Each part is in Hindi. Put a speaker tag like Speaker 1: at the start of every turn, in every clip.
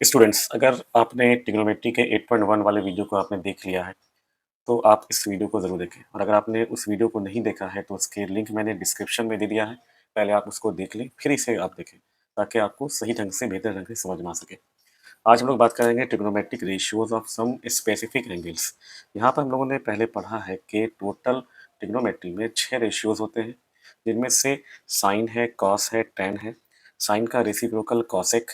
Speaker 1: स्टूडेंट्स, अगर आपने ट्रिग्नोमेट्री के 8.1 वाले वीडियो को आपने देख लिया है, तो आप इस वीडियो को ज़रूर देखें। और अगर आपने उस वीडियो को नहीं देखा है, तो उसके लिंक मैंने डिस्क्रिप्शन में दे दिया है। पहले आप उसको देख लें, फिर इसे आप देखें, ताकि आपको सही ढंग से, बेहतर ढंग से समझ में आ सके। आज हम लोग बात करेंगे trigonometric ratios of some specific angles. यहाँ पर हम लोगों ने पहले पढ़ा है कि टोटल ट्रिग्नोमेट्री में 6 रेशियोज होते हैं, जिनमें से साइन है, कॉस है, टैन है। साइन का रेसिप्रोकल कॉसेक,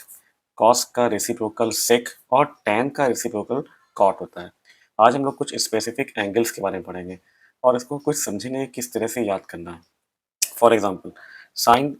Speaker 1: कॉस का रेसिप्रोकल सेक और टैन का रेसिप्रोकल कॉट होता है। आज हम लोग कुछ स्पेसिफिक एंगल्स के बारे में पढ़ेंगे और इसको कुछ समझेंगे किस तरह से याद करना है। फॉर एग्जाम्पल, साइन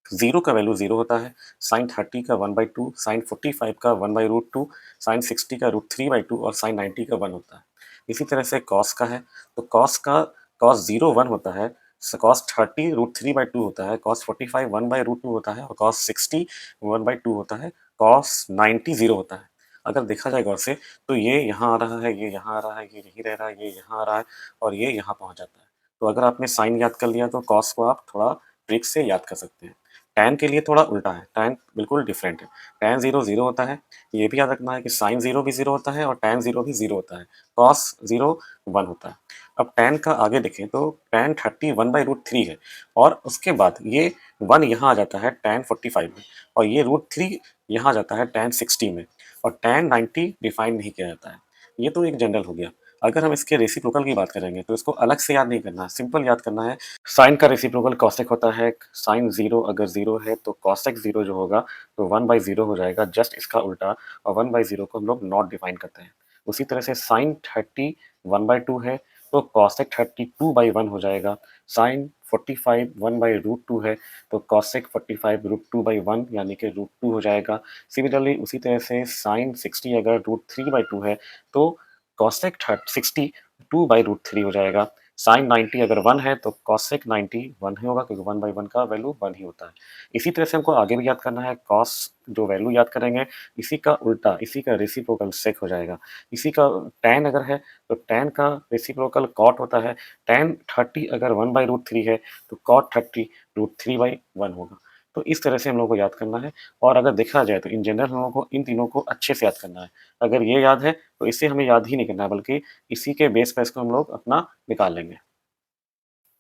Speaker 1: 0 का वैल्यू 0 होता है, साइन 30 का 1/2, साइन 45 का 1/√2, साइन 60 का √3/2 और साइन 90 का 1 होता है। इसी तरह से कॉस का है, तो कॉस 0 1 होता है, कॉस 30 √3/2 होता है, कॉस 45 1/√2 होता है और कॉस 60 1/2 होता है, कॉस 90 0 होता है। अगर देखा जाए गौर से, तो ये यहाँ आ रहा है, ये यहाँ आ रहा है, ये यहीं रह रहा है, ये यहाँ आ रहा है और ये यहाँ पहुँच जाता है। तो अगर आपने साइन याद कर लिया, तो कॉस को आप थोड़ा ट्रिक से याद कर सकते हैं। टैन के लिए थोड़ा उल्टा है, टैन बिल्कुल डिफरेंट है। टैन 0 0 होता है। ये भी याद रखना है कि साइन 0 भी 0 होता है और टैन 0 भी 0 होता है। कॉस 0 1 होता है। अब टैन का आगे देखें, तो टैन 30 1/√3 है और उसके बाद ये 1 यहाँ आ जाता है टैन 45 में और ये √3 यहाँ आ जाता है टैन 60 में और टैन 90 डिफाइन नहीं किया जाता है। ये तो एक जनरल हो गया। अगर हम इसके रेसिप्रोकल की बात करेंगे, तो इसको अलग से याद नहीं करना है, सिंपल याद करना है। साइन का रेसिप्रोकल कॉसेक होता है। साइन 0 अगर 0 है, तो कॉसेक 0 जो होगा, तो 1/0 हो जाएगा, जस्ट इसका उल्टा। और 1/0 को हम लोग नॉट डिफाइन करते हैं। उसी तरह से साइन 30 1/2 है, तो कॉसेक 30 2/1 हो जाएगा। साइन 45 1/√2 है, तो कॉसेक 45 √2/1 यानी कि √2 हो जाएगा। सिमिलरली उसी तरह से साइन 60 अगर √3/2 है, तो कॉसेक 60 2/√3 हो जाएगा। साइन 90 अगर 1 है, तो कॉसेक 90 1 ही होगा, क्योंकि 1/1 का वैल्यू 1 ही होता है। इसी तरह से हमको आगे भी याद करना है। कॉस जो वैल्यू याद करेंगे, इसी का उल्टा, इसी का रेसिप्रोकल सेक हो जाएगा। इसी का टैन अगर है, तो टैन का रेसिप्रोकल कॉट होता है। टैन 30 अगर 1/√3 है, तो कॉट 30 √3/1 होगा। तो इस तरह से हम लोग को याद करना है। और अगर देखा जाए, तो इन जनरल हम लोगों को इन तीनों को अच्छे से याद करना है। अगर ये याद है, तो इसे हमें याद ही नहीं करना है, बल्कि इसी के बेस पे इसको हम लोग अपना निकाल लेंगे।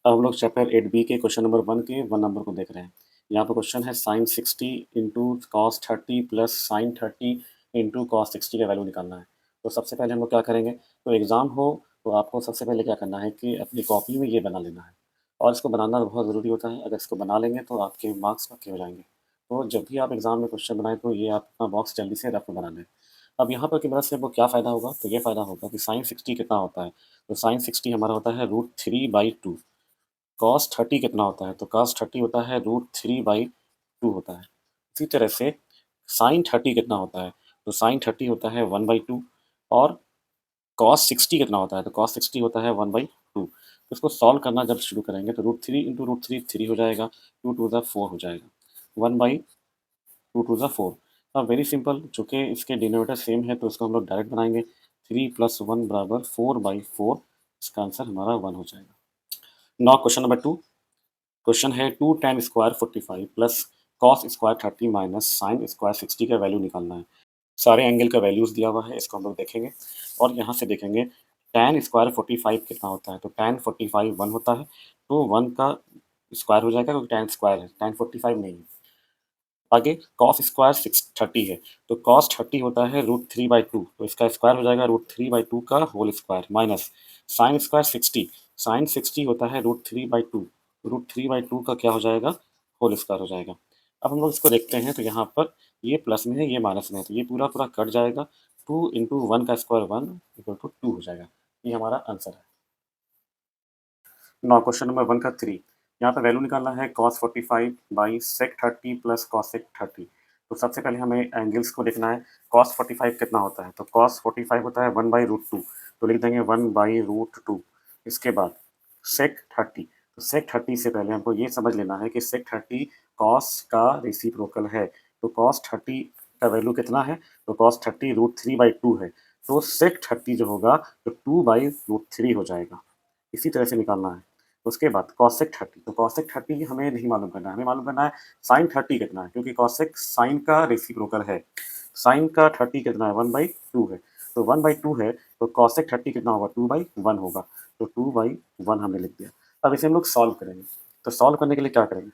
Speaker 1: अब हम लोग चैप्टर 8 बी के क्वेश्चन नंबर 1 के 1 नंबर को देख रहे हैं। यहाँ पर क्वेश्चन है sine 60 into cos 30 plus sine 30 into cos 60 का वैल्यू निकालना है। तो सबसे पहले हम लोग क्या करेंगे, तो एग्ज़ाम हो, तो आपको सबसे पहले क्या करना है कि अपनी कॉपी में ये बना लेना है। और इसको बनाना तो बहुत ज़रूरी होता है। अगर इसको बना लेंगे, तो आपके मार्क्स पक्के हो जाएंगे। तो जब भी आप एग्ज़ाम में क्वेश्चन बनाएं, तो ये आप अपना बॉक्स जल्दी से रफ में बना लें। अब यहाँ पर की मदद से वो क्या फ़ायदा होगा, तो ये फ़ायदा होगा कि साइन 60 कितना होता है, तो साइन 60 हमारा होता है √3/2। कॉस 30 कितना होता है, तो कॉस 30 होता है √3/2 होता है। इसी तरह से साइन 30 कितना होता है, तो साइन 30 होता है 1/2 और कॉस 60 कितना होता है, तो कॉस 60 होता है 1/2। तो इसको सॉल्व करना जब शुरू करेंगे, तो √3 इंटू √3 3 हो जाएगा, 2 टू ज़ा 4 हो जाएगा, 1/2 टू ज़ा 4। अब वेरी सिंपल, चूँकि इसके डिनोमिनेटर सेम है, तो इसको हम लोग डायरेक्ट बनाएंगे। 3 + 1 बराबर 4/4। इसका आंसर हमारा 1 हो जाएगा। Now question number 2। क्वेश्चन है 2 tan square 45 plus cos square 30 minus sine square 60 का वैल्यू निकालना है। सारे एंगल का वैल्यूज़ दिया हुआ है, इसको हम लोग देखेंगे। और यहाँ से देखेंगे tan स्क्वायर 45 कितना होता है, तो tan 45 1 होता है, तो 1 का स्क्वायर हो जाएगा, क्योंकि tan स्क्वायर है, tan 45 नहीं है। आगे कॉस स्क्वायर 30 है, तो कॉस 30 होता है √3/2, तो इसका स्क्वायर हो जाएगा √3/2 का whole square, minus sine square 60, sine 60 होता है √3/2, √3/2 का क्या हो जाएगा, होल स्क्वायर हो जाएगा। अब हम लोग इसको देखते हैं, तो यहाँ पर ये प्लस में है, ये माइनस में है, तो ये पूरा पूरा कट जाएगा। 2 इंटू 1 का स्क्वायर 1 इक्वल टू 2 हो जाएगा। ये हमारा आंसर है। नाउ क्वेश्चन नंबर 1 का 3। यहाँ पर वैल्यू निकालना है cos 45 by sec 30 plus cosec 30। तो सबसे पहले हमें एंगल्स को देखना है। cos 45 कितना होता है, तो cos 45 होता है 1/√2, तो लिख देंगे 1/√2। इसके बाद sec 30, तो sec 30 से पहले हमको ये समझ लेना है कि sec 30 cos का रेसिप्रोकल है। तो cos 30 का वैल्यू कितना है, तो cos 30 √3/2 है, तो sec 30 जो होगा, तो 2/√3 हो जाएगा। इसी तरह से निकालना है। उसके बाद कॉसेक 30, तो कॉसेक 30 हमें नहीं मालूम करना है, हमें मालूम करना है साइन 30 कितना है, क्योंकि कॉसेक साइन का रेसिप्रोकल है। साइन का 30 कितना है 1/2 है, तो 1/2 है तो कॉसेक 30 कितना होगा 2/1 होगा, तो 2/1 हमने लिख दिया। अब इसे हम लोग सॉल्व करेंगे, तो सॉल्व करने के लिए क्या करेंगे,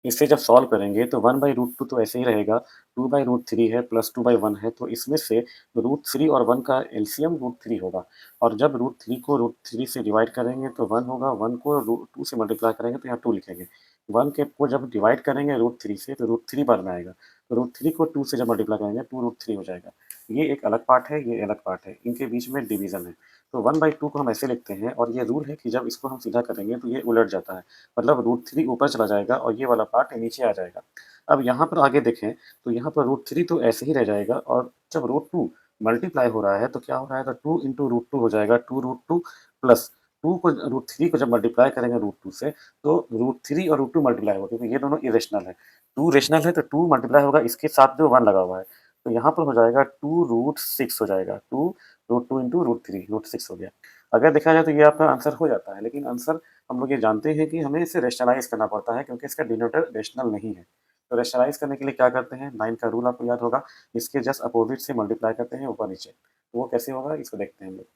Speaker 1: इसे जब सॉल्व करेंगे तो 1/√2 तो ऐसे ही रहेगा, 2/√3 है प्लस 2/1 है, तो इसमें से √3 और 1 का एलसीएम √3 होगा, और जब √3 को √3 से डिवाइड करेंगे तो 1 होगा, 1 को √2 से मल्टीप्लाई करेंगे तो यहाँ 2 लिखेंगे। 1 के को जब डिवाइड करेंगे √3 से तो √3 बार में आएगा, तो √3 को 2 से जब मल्टीप्लाई करेंगे 2√3 हो जाएगा। ये एक अलग पार्ट है, ये अलग पार्ट है, इनके बीच में डिवीज़न है। तो 1/2 को हम ऐसे लिखते हैं, और ये रूल है कि जब इसको हम सीधा करेंगे तो ये उलट जाता है, मतलब √3 ऊपर चला जाएगा और ये वाला पार्ट नीचे आ जाएगा। अब यहाँ पर आगे देखें तो यहाँ पर √3 तो ऐसे ही रह जाएगा, और जब √2 मल्टीप्लाई हो रहा है तो क्या हो रहा है, तो 2 इंटू √2 हो जाएगा, 2√2 प्लस 2 को √3 को जब मल्टीप्लाई करेंगे √2 से तो √3 और √2 मल्टीप्लाई होगा, क्योंकि ये दोनों इरेशनल है। 2 रेशनल है तो 2 मल्टीप्लाई होगा इसके साथ जो 1 लगा हुआ है, तो यहाँ पर हो जाएगा 2√6 हो जाएगा, 2√2 इंटू √3 √6 हो गया। अगर देखा जाए तो ये आपका आंसर हो जाता है, लेकिन आंसर हम लोग ये जानते हैं कि हमें इसे रेशनलाइज करना पड़ता है, क्योंकि इसका डिनोमिनेटर रेशनल नहीं है। तो रेशनलाइज करने के लिए क्या करते हैं, 9 का रूल आपको याद होगा, इसके जस्ट अपोजिट से मल्टीप्लाई करते हैं ऊपर नीचे। तो वो कैसे होगा इसको देखते हैं हम लोग।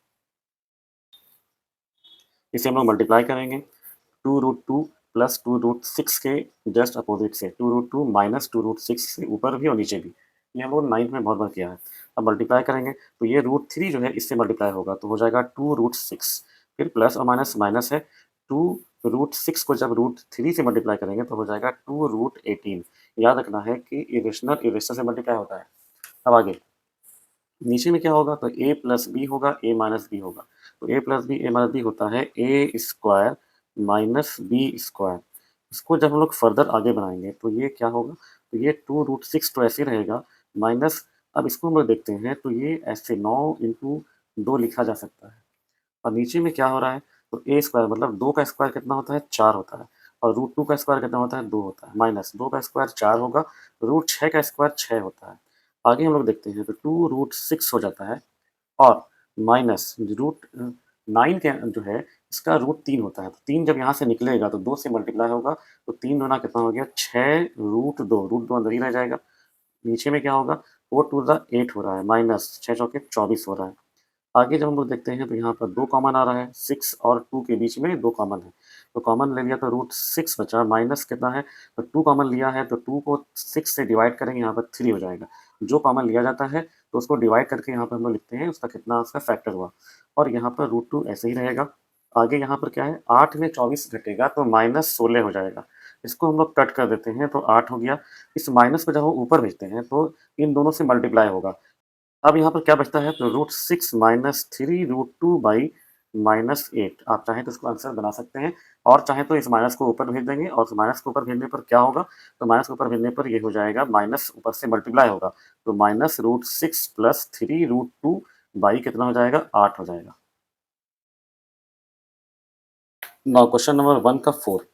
Speaker 1: इसे हम लोग मल्टीप्लाई करेंगे 2√2 प्लस 2√6 के जस्ट अपोजिट से, 2√2 माइनस 2√6 से ऊपर भी और नीचे भी। ये हम लोग 9 में बहुत बार किया है। अब मल्टीप्लाई करेंगे तो ये √3 जो है इससे मल्टीप्लाई होगा, तो हो जाएगा 2√6, फिर प्लस और माइनस माइनस है, 2√6 को जब √3 से मल्टीप्लाई करेंगे तो हो जाएगा 2√18। याद रखना है कि इरेशनल इरेशनल से मल्टीप्लाई होता है। अब आगे नीचे में क्या होगा, तो a प्लस बी होगा, a माइनस बी होगा, तो a plus B a minus B होता है a square minus B square. इसको जब हम लोग फर्दर आगे बनाएंगे तो ये क्या होगा, तो ये 2√6 तो ऐसे रहेगा, माइनस, अब इसको हम लोग देखते हैं तो ये ऐसे 9 इंटू 2 लिखा जा सकता है, और नीचे में क्या हो रहा है, तो ए स्क्वायर मतलब 2 का स्क्वायर कितना होता है 4 होता है, और √2 का स्क्वायर कितना होता है 2 होता है, माइनस 2 का स्क्वायर 4 होगा, √6 का स्क्वायर 6 होता है। आगे हम लोग देखते हैं तो 2√6 हो जाता है, और माइनस √9 के जो है इसका √3 होता है, तो 3 जब यहाँ से निकलेगा तो 2 से मल्टीप्लाई होगा, तो 3 दूना कितना हो गया 6 √2 अंदर ही रह जाएगा। नीचे में क्या होगा, 4 टू ज़ा 8 हो रहा है, माइनस 6 चौके 24 हो रहा है। आगे जब हम लोग देखते हैं तो यहाँ पर 2 कॉमन आ रहा है, 6 और 2 के बीच में 2 कॉमन है, तो कॉमन ले लिया तो √6 बचा, माइनस कितना है, तो 2 कॉमन लिया है तो 2 को 6 से डिवाइड करेंगे, यहाँ पर 3 हो जाएगा। जो कॉमन लिया जाता है तो उसको डिवाइड करके यहाँ पर हम लोग लिखते हैं उसका कितना उसका फैक्टर हुआ, और यहाँ पर √2 ऐसे ही रहेगा। आगे यहाँ पर क्या है, 8 में 24 घटेगा तो -16 हो जाएगा। इसको हम लोग कट कर देते हैं तो 8 हो गया। इस माइनस को जब हम ऊपर भेजते हैं तो इन दोनों से मल्टीप्लाई होगा। अब यहाँ पर क्या बचता है, तो √6 माइनस 3 √2/-8। आप चाहें तो इसको आंसर बना सकते हैं, और चाहें तो इस माइनस को ऊपर भेज देंगे, और माइनस को ऊपर भेजने पर क्या होगा, तो माइनस को ऊपर भेजने पर ये हो जाएगा, माइनस ऊपर से मल्टीप्लाई होगा, तो -√6 प्लस 3 √2 कितना हो जाएगा 8 हो जाएगा। नाउ क्वेश्चन नंबर 1 का 4।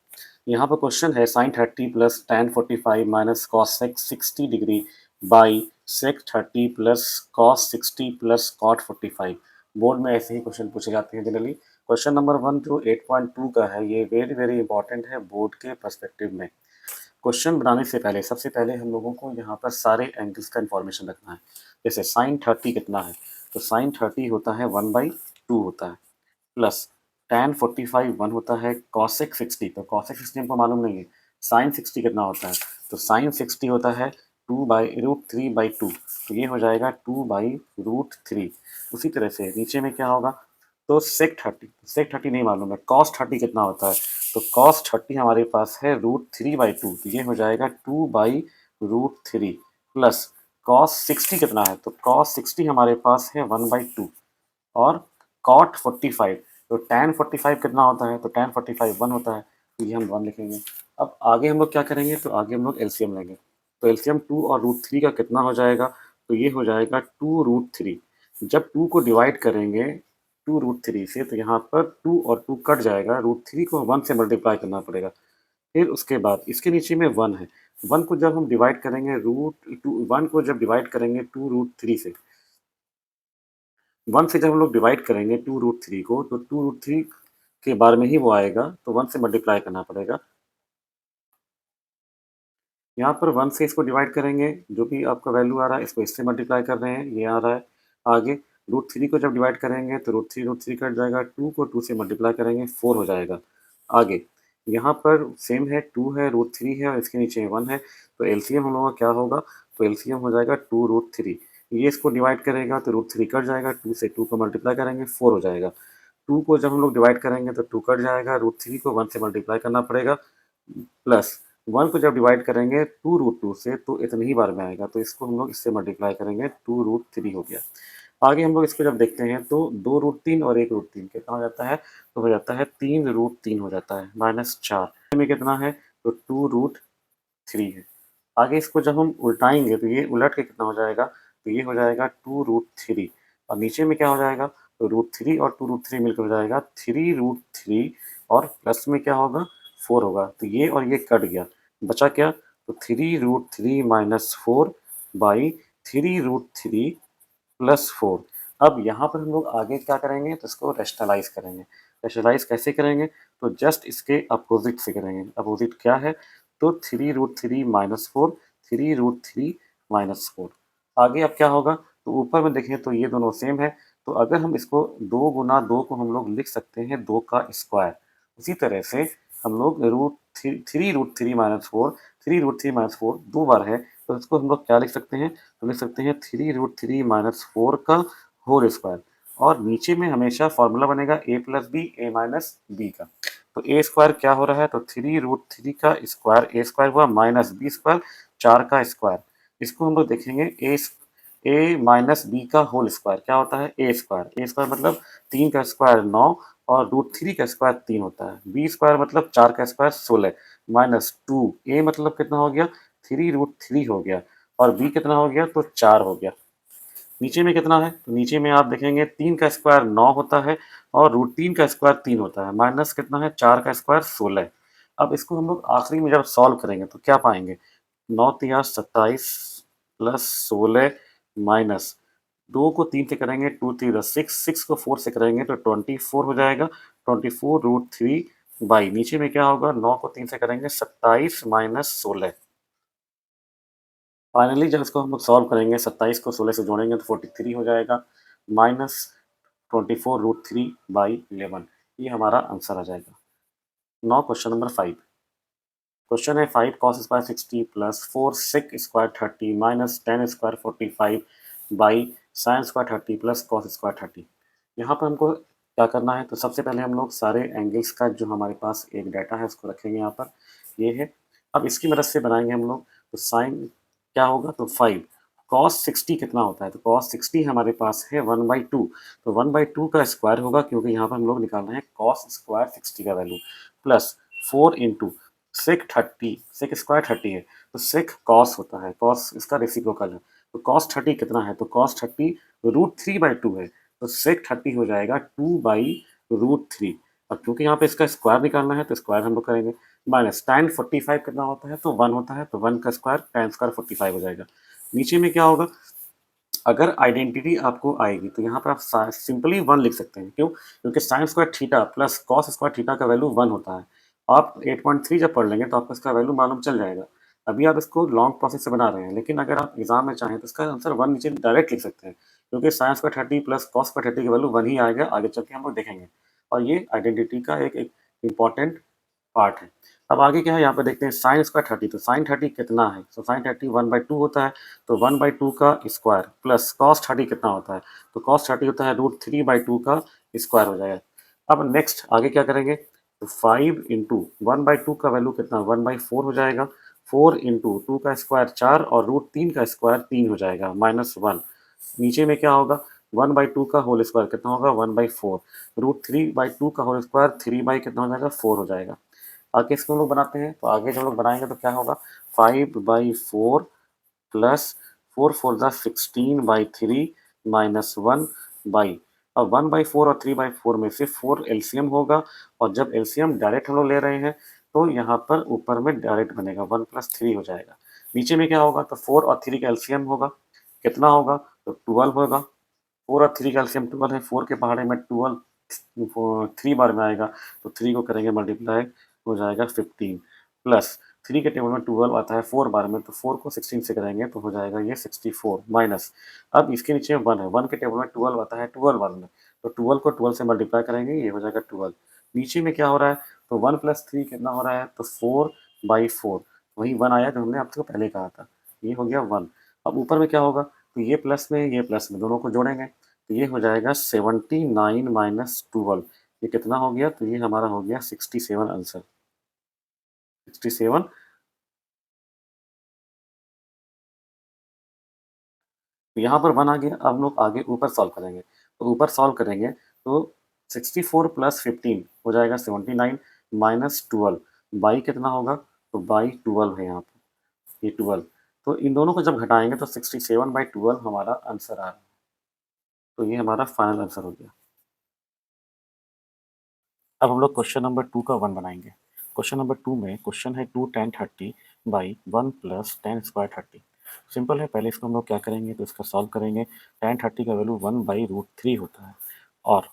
Speaker 1: यहाँ पर क्वेश्चन है sin 30 plus tan 45 minus cos 60 degree by sec 30 plus cos 60 plus cot 45। Board में ऐसे ही क्वेश्चन पूछे जाते हैं जनरली। क्वेश्चन नंबर 1 थ्रू 8.2 का है, ये वेरी वेरी इंपॉर्टेंट है बोर्ड के पर्सपेक्टिव में। क्वेश्चन बनाने से पहले सबसे पहले हम लोगों को यहाँ पर सारे एंगल्स का इन्फॉर्मेशन रखना है। जैसे sin 30 कितना है, तो sin 30 होता है 1/2 होता है, प्लस tan 45 1 होता है, cosec 60 तो cosec 60 हमको मालूम नहीं है, sin 60 कितना होता है, तो sin 60 होता है 2/√3/2, तो ये हो जाएगा 2/√3। उसी तरह से नीचे में क्या होगा, तो sec 30 नहीं मालूम है, cos 30 कितना होता है, तो cos 30 हमारे पास है √3/2, तो ये हो जाएगा 2/√3, प्लस cos 60 कितना है, तो cos 60 हमारे पास है 1/2, और cot 45, तो tan 45 कितना होता है, तो tan 45 1 होता है, तो ये हम 1 लिखेंगे। अब आगे हम लोग क्या करेंगे, तो आगे हम लोग एलसीएम लेंगे, तो एलसीएम 2 और √3 का कितना हो जाएगा, तो ये हो जाएगा 2√3। जब 2 को डिवाइड करेंगे 2√3 से तो यहाँ पर 2 और 2 कट जाएगा, √3 को 1 से मल्टीप्लाई करना पड़ेगा, फिर उसके बाद इसके नीचे में 1 है, 1 को जब हम डिवाइड करेंगे 1 को जब डिवाइड करेंगे 2√3 से, 1 से जब हम लोग डिवाइड करेंगे 2√3 को, तो 2√3 के बारे में ही वो आएगा, तो 1 से मल्टीप्लाई करना पड़ेगा। यहाँ पर 1 से इसको डिवाइड करेंगे, जो भी आपका वैल्यू आ रहा है इसको इससे मल्टीप्लाई कर रहे हैं, ये आ रहा है। आगे √3 को जब डिवाइड करेंगे तो √3 कट जाएगा, 2 को 2 से मल्टीप्लाई करेंगे 4 हो जाएगा। आगे यहाँ पर सेम है, 2 है, √3 है और इसके नीचे 1 है, तो एलसीएम हम लोगों का क्या होगा, तो एलसीएम हो जाएगा 2√3। ये इसको डिवाइड करेगा तो √3 कट जाएगा, 2 से 2 को मल्टीप्लाई करेंगे 4 हो जाएगा। 2 को जब हम लोग डिवाइड करेंगे तो 2 कट जाएगा, √3 को 1 से मल्टीप्लाई करना पड़ेगा, प्लस 1 को जब डिवाइड करेंगे 2√2 से तो इतनी ही बार में आएगा, तो इसको हम लोग इससे मल्टीप्लाई करेंगे, 2√3 हो गया। आगे हम लोग इसको जब देखते हैं तो 2√3 और 1√3 कितना हो जाता है, तो हो जाता है 3√3 हो जाता है, -4 में कितना है, तो 2√3 है। आगे इसको जब हम उल्टाएंगे तो ये उलट के कितना हो जाएगा, तो ये हो जाएगा 2√3 और नीचे में क्या हो जाएगा, तो √3 और 2√3 मिलकर हो जाएगा 3√3 और प्लस में क्या होगा, 4 होगा, तो ये और ये कट गया, बचा क्या, तो 3√3 माइनस 4 बाई 3√3 प्लस 4। अब यहाँ पर हम लोग आगे क्या करेंगे, तो इसको रैशनलाइज करेंगे। रैशनलाइज कैसे करेंगे, तो जस्ट इसके अपोजिट से करेंगे। अपोजिट क्या है, तो 3√3 माइनस 4, 3√3 माइनस 4। आगे अब क्या होगा, तो ऊपर में देखें तो ये दोनों सेम है, तो अगर हम इसको 2 गुना 2 को हम लोग लिख सकते हैं 2 का स्क्वायर। उसी तरह से हम लोग √3 माइनस 4, 3√3 माइनस 4 दो बार है, तो इसको हम लोग क्या लिख सकते हैं, तो लिख सकते हैं 3√3 माइनस 4 का होल स्क्वायर। और नीचे में हमेशा फॉर्मूला बनेगा a plus B, a minus B का। तो ए स्क्वायर क्या हो रहा है, तो 3√3 का स्क्वायर ए स्क्वायर हुआ माइनस बी स्क्वायर 4 का स्क्वायर। इसको हम लोग देखेंगे ए माइनस बी का होल स्क्वायर क्या होता है, ए स्क्वायर मतलब 3 का स्क्वायर 9 और √3 का स्क्वायर 3 होता है। बी स्क्वायर मतलब 4 का स्क्वायर 16 माइनस 2, ए मतलब कितना हो गया, 3√3 हो गया और बी कितना हो गया, तो 4 हो गया। नीचे में कितना है, तो नीचे में आप देखेंगे 3 का स्क्वायर 9 होता है और √3 का स्क्वायर 3 होता है, माइनस कितना है, 4 का स्क्वायर 16। अब इसको हम लोग आखिरी में जब सॉल्व करेंगे तो क्या पाएंगे, 9 तिया 27 प्लस 16 माइनस 2 को 3 से करेंगे 2 3 6, 6 को 4 से करेंगे तो 24 हो जाएगा, 24√3 बाई नीचे में क्या होगा, 9 को 3 से करेंगे 27 माइनस 16। फाइनली जब इसको हम लोग सॉल्व करेंगे 27 को 16 से जोड़ेंगे तो 43 हो जाएगा, माइनस 24√3/11। ये हमारा आंसर आ जाएगा। Now question number 5। क्वेश्चन है 5 cos square 60 plus 4 sec square 30 minus 10 square 45 by sine square 30 plus cos square 30। यहाँ पर हमको क्या करना है, तो सबसे पहले हम लोग सारे एंगल्स का जो हमारे पास एक डाटा है उसको रखेंगे यहाँ पर, ये है। अब इसकी मदद से बनाएंगे हम लोग, तो साइन क्या होगा, तो 5 cos 60 कितना होता है, तो cos 60 हमारे पास है 1/2, तो 1/2 का स्क्वायर होगा क्योंकि यहाँ पर हम लोग निकालना है cos स्क्वायर 60 का value, plus 4 into sec 30, sec square 30 है तो सेक कॉस होता है, कॉस इसका रेसिप्रोकल है, तो कॉस 30 कितना है, तो कॉस 30 √3/2 है, तो सेक 30 हो जाएगा 2/√3। अब क्योंकि यहाँ पे इसका स्क्वायर निकालना है तो स्क्वायर हम लोग करेंगे, माइनस tan 45 कितना होता है, तो 1 होता है, तो 1 का स्क्वायर tan स्क्वायर 45 हो जाएगा। नीचे में क्या होगा, अगर आइडेंटिटी आपको आएगी तो यहाँ पर आप सिंपली 1 लिख सकते हैं, क्यों, क्योंकि sine square theta plus cos square theta का वैल्यू 1 होता है। आप 8.3 जब पढ़ लेंगे तो आपको इसका वैल्यू मालूम चल जाएगा। अभी आप इसको लॉन्ग प्रोसेस से बना रहे हैं, लेकिन अगर आप एग्जाम में चाहें तो इसका आंसर 1 नीचे डायरेक्ट लिख सकते हैं, क्योंकि sine square 30 plus cos square 30 का वैल्यू 1 ही आएगा, आगे चल के हम लोग देखेंगे। और ये आइडेंटिटी का एक इम्पॉर्टेंट पार्ट है। अब आगे क्या है, यहाँ पे देखते हैं साइन स्क्वायर 30, तो साइन 30 कितना है, तो साइन 30 1/2 होता है, तो 1/2 का स्क्वायर प्लस कॉस 30 कितना होता है, तो कॉस 30 होता है √3/2 का स्क्वायर हो जाएगा। अब नेक्स्ट आगे क्या करेंगे, तो 5 इंटू 1/2 का वैल्यू कितना 1/4 हो जाएगा, 4 इंटू 2 का स्क्वायर 4 और √3 का स्क्वायर 3 हो जाएगा, -1। नीचे में क्या होगा, 1/2 का होल स्क्वायर कितना होगा 1/4, √3/2 का होल स्क्वायर 3 बाई कितना हो जाएगा 4 हो जाएगा। आगे इसको हम लोग बनाते हैं, तो आगे जब लोग बनाएंगे तो क्या होगा, 5/4 प्लस 4 4 16/3 माइनस 1 बाई, अब 1/4 और 3/4 में से 4 एलसीएम होगा, और जब एलसीएम डायरेक्ट हम लोग ले रहे हैं तो यहाँ पर ऊपर में डायरेक्ट बनेगा 1 + 3 हो जाएगा। नीचे में क्या होगा, तो 4 और 3 का एलसीएम होगा, कितना होगा, तो 12 होगा। 4 और 3 का एलसीएम 12 है, 4 के पहाड़े में 12 3 बार में आएगा, तो 3 को करेंगे मल्टीप्लाई, हो जाएगा 15 प्लस 3 के टेबल में 12 आता है 4 बार में, तो 4 को 16 से करेंगे तो हो जाएगा ये 64 माइनस, अब इसके नीचे 1 है, 1 के टेबल में 12 आता है 12 बार में, तो 12 को 12 से मल्टीप्लाई करेंगे, ये हो जाएगा 12। नीचे में क्या हो रहा है, तो 1 प्लस 3 कितना हो रहा है, तो 4/4, वही 1 आया जो हमने आपको पहले कहा था, ये हो गया 1। अब ऊपर में क्या होगा, तो ये प्लस में दोनों को जोड़ेंगे, तो ये हो जाएगा 79 माइनस 12, ये कितना हो गया, तो ये हमारा हो गया 67 आंसर, 67। तो यहाँ पर 1 आ गया, अब हम लोग आगे ऊपर सॉल्व करेंगे। तो ऊपर सॉल्व करेंगे तो 64 प्लस 15 हो जाएगा 79 माइनस 12 बाई कितना होगा, तो बाई 12 है यहाँ पे, ये 12। तो इन दोनों को जब घटाएँगे तो 67/12 हमारा आंसर आ रहा है। तो ये हमारा फाइनल आंसर हो गया। अब हम लोग क्वेश्चन नंबर 2 का 1 बनाएँगे। क्वेश्चन नंबर 2 में क्वेश्चन है 2 tan 30 by 1 plus tan square 30। Simple है, पहले इसको हम लोग क्या करेंगे, तो इसका सॉल्व करेंगे। tan 30 का वैल्यू 1/√3 होता है और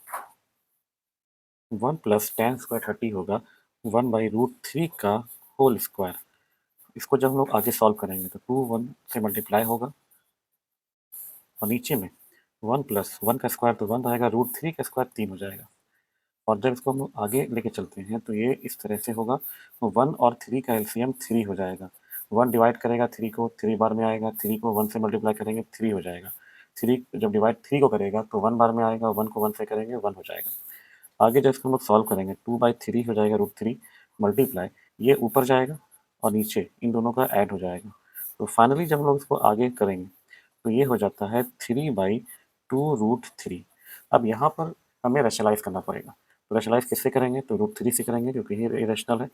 Speaker 1: 1 प्लस tan स्क्वायर 30 होगा 1/√3 का होल स्क्वायर। इसको जब हम लोग आगे सॉल्व करेंगे तो 2 1 से मल्टीप्लाई होगा और नीचे में 1 प्लस 1 का स्क्वायर तो 1 रहेगा, √3 का स्क्वायर 3 हो जाएगा। और जब इसको हम आगे लेके चलते हैं तो ये इस तरह से होगा, तो 1 और 3 का एलसीएम 3 हो जाएगा। 1 डिवाइड करेगा 3 को, 3 बार में आएगा, 3 को 1 से मल्टीप्लाई करेंगे 3 हो जाएगा। 3 जब डिवाइड 3 को करेगा तो 1 बार में आएगा, 1 को 1 से करेंगे 1 हो जाएगा। आगे जब इसको हम लोग सॉल्व करेंगे 2/3 हो जाएगा √3 मल्टीप्लाई, ये ऊपर जाएगा और नीचे इन दोनों का ऐड हो जाएगा। तो फाइनली जब हम लोग इसको आगे करेंगे तो ये हो जाता है 3/2√3। अब यहाँ पर हमें रैशनलाइज़ करना पड़ेगा। तो रैशनलाइज़ किससे करेंगे, तो √3 से करेंगे क्योंकि ये इरेशनल है।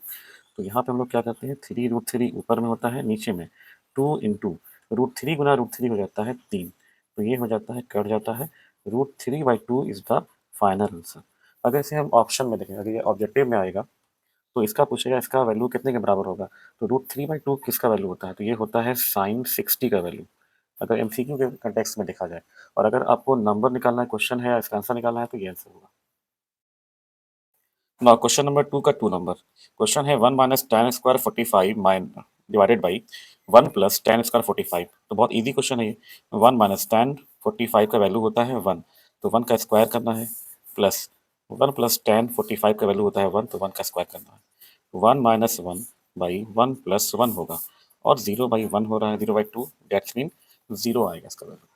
Speaker 1: तो यहाँ पे हम लोग क्या करते हैं, 3√3 ऊपर में होता है, नीचे में 2 इंटू √3 गुना √3 हो जाता है 3। तो ये हो जाता है, कट जाता है, √3/2 इज़ द फाइनल आंसर। अगर इसे हम ऑप्शन में देखें, अगर ये ऑब्जेक्टिव में आएगा तो इसका पूछेगा इसका वैल्यू कितने के बराबर होगा, तो √3/2 किसका वैल्यू होता है, तो ये होता है sin 60 का वैल्यू, अगर एमसीक्यू के कंटेक्स्ट में देखा जाए। और अगर आपको नंबर निकालना है, क्वेश्चन है, इसका आंसर निकालना है, तो ये आंसर होगा। नाउ क्वेश्चन नंबर 2 का 2 नंबर क्वेश्चन है 1 minus tan square 45 mine divided by 1 plus tan square 45। तो बहुत इजी क्वेश्चन है ये। 1 माइनस tan 45 का वैल्यू होता है 1, तो 1 का स्क्वायर करना है, प्लस 1 प्लस tan 45 का वैल्यू होता है 1, तो 1 का स्क्वायर करना है। 1 माइनस 1 बाई 1 प्लस 1 होगा और 0/1 हो रहा है, 0/2, डेट्स मीन 0 आएगा इसका वैल्यू।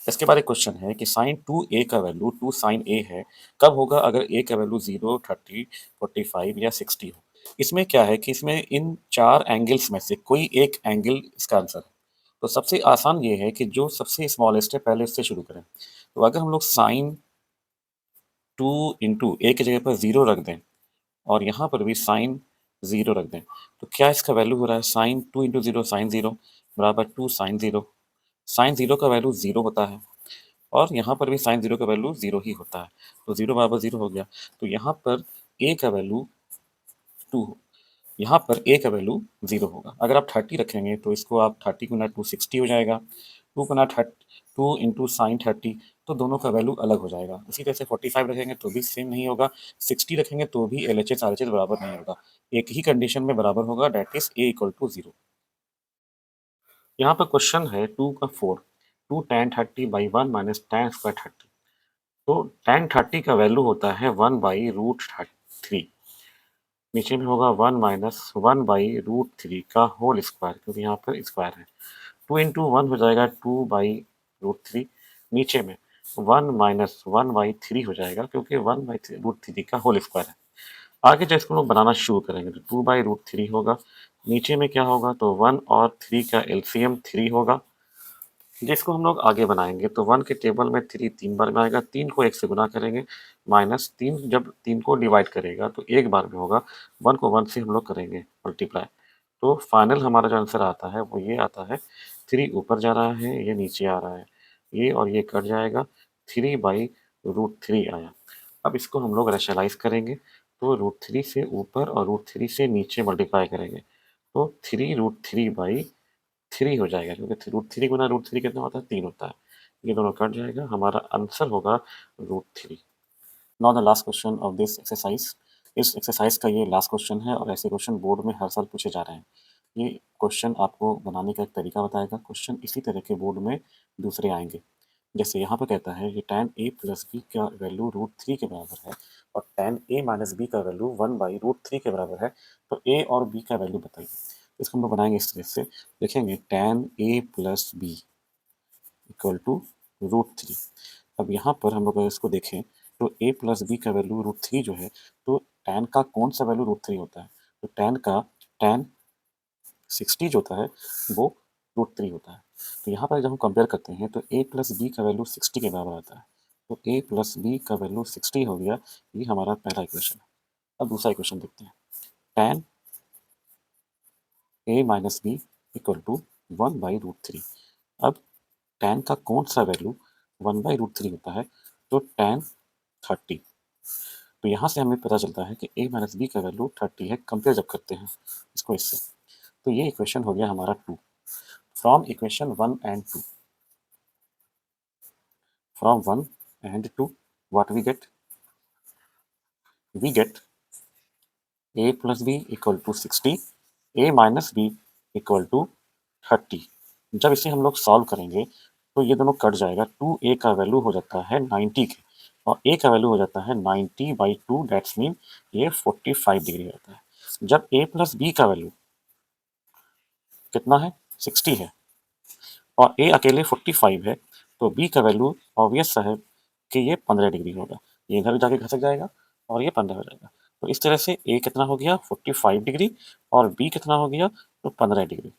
Speaker 1: इसके बाद एक क्वेश्चन है कि साइन 2a का वैल्यू 2 साइन a है, कब होगा अगर a का वैल्यू 0, 30, 45 या 60 हो। इसमें क्या है कि इसमें इन चार एंगल्स में से कोई एक एंगल इसका आंसर है। तो सबसे आसान ये है कि जो सबसे स्मॉलेस्ट है पहले उससे शुरू करें। तो अगर हम लोग साइन 2 इंटू ए की जगह पर 0 रख दें और यहाँ पर भी साइन 0 रख दें, तो क्या इसका वैल्यू हो रहा है, साइन 2 इंटू 0 साइन 0 बराबर 2 साइन 0। साइन 0 का वैल्यू 0 होता है और यहाँ पर भी साइन 0 का वैल्यू 0 ही होता है, तो 0 बराबर 0 हो गया। तो यहाँ पर a का वैल्यू 2, यहाँ पर a का वैल्यू 0 होगा। अगर आप 30 रखेंगे तो इसको आप 30 गुना 2 60 हो जाएगा, 2 गुना 2 इंटू साइन 30, तो दोनों का वैल्यू अलग हो जाएगा। इसी तरह से 45 रखेंगे तो भी सेम नहीं होगा, 60 रखेंगे तो भी LHS RHS बराबर नहीं होगा, एक ही कंडीशन में बराबर होगा, that is a equal to 0। यहाँ पर क्वेश्चन है 2 का 4, 2 tan 30 by 1 minus tan square 30। तो tan 30 का वैल्यू होता है 1/√3, नीचे में होगा 1 माइनस 1/√3 का होल स्क्वायर, क्योंकि यहाँ पर स्क्वायर है। 2 इंटू 1 हो जाएगा 2/√3, नीचे में 1 माइनस 1/3 हो जाएगा, क्योंकि 1/√3 का होल स्क्वायर है। आगे जब इसको लोग बनाना शुरू करेंगे तो 2/√3 होगा, नीचे में क्या होगा, तो 1 और 3 का एलसीएम 3 होगा, जिसको हम लोग आगे बनाएंगे तो 1 के टेबल में 3 3 बार में आएगा, 3 को 1 से गुना करेंगे, माइनस 3 जब 3 को डिवाइड करेगा तो एक बार में होगा, 1 को 1 से हम लोग करेंगे मल्टीप्लाई। तो फाइनल हमारा जो आंसर आता है वो ये आता है, 3 ऊपर जा रहा है, ये नीचे आ रहा है, ये और ये कट जाएगा, 3/√3 आया। अब इसको हम लोग रैशनलाइज करेंगे, तो √3 से ऊपर और √3 से नीचे मल्टीप्लाई करेंगे, तो 3√3/3 हो जाएगा, क्योंकि √3 गुना √3 कितना होता है, 3 होता है। ये दोनों कट जाएगा, हमारा आंसर होगा √3। Now the last question of this exercise. इस एक्सरसाइज का ये लास्ट क्वेश्चन है और ऐसे क्वेश्चन बोर्ड में हर साल पूछे जा रहे हैं। ये क्वेश्चन आपको बनाने का एक तरीका बताएगा। क्वेश्चन इसी तरह के बोर्ड में दूसरे आएंगे। जैसे यहाँ पर कहता है कि tan a प्लस बी का वैल्यू √3 के बराबर है और tan a माइनस बी का वैल्यू 1/√3 के बराबर है, तो a और b का वैल्यू बताइए। इसको हम लोग बनाएंगे इस तरह से, देखेंगे tan a plus B equal to √3। अब यहाँ पर हम लोग अगर इसको देखें तो a प्लस बी का वैल्यू √3 जो है, तो tan का कौन सा वैल्यू √3 होता है? तो tan 60 जो होता है वो √3 होता है। तो यहाँ पर जब हम कंपेयर करते हैं तो a प्लस बी का वैल्यू 60 के बराबर आता है। तो a प्लस बी का वैल्यू 60 हो गया। ये हमारा पहला इक्वेशन है। अब दूसरा इक्वेशन देखते हैं। tan a minus B equal to 1/√3। अब tan का कौन सा वैल्यू 1/√3 होता है? तो tan 30। तो यहाँ से हमें पता चलता है कि a माइनस बी का वैल्यू 30 है, कंपेयर जब करते हैं इसको इससे। तो ये इक्वेशन हो गया हमारा 2। From equation 1 and 2, from 1 and 2, what we get? We get a plus b equal to 60, a minus b equal to 30। जब इसे हम लोग सॉल्व करेंगे तो ये दोनों कट जाएगा। 2a का वैल्यू हो जाता है 90 के और a का वैल्यू हो जाता है 90/2, दैट्स मीन ये 45 डिग्री रहता है। जब a प्लस बी का वैल्यू कितना है? 60 है और a अकेले 45 है, तो b का वैल्यू ऑब्वियस सा है कि ये 15 डिग्री होगा। ये इधर जाके घसक जाएगा और ये 15 हो जाएगा। तो इस तरह से a कितना हो गया? 45 डिग्री और b कितना हो गया? तो 15 डिग्री।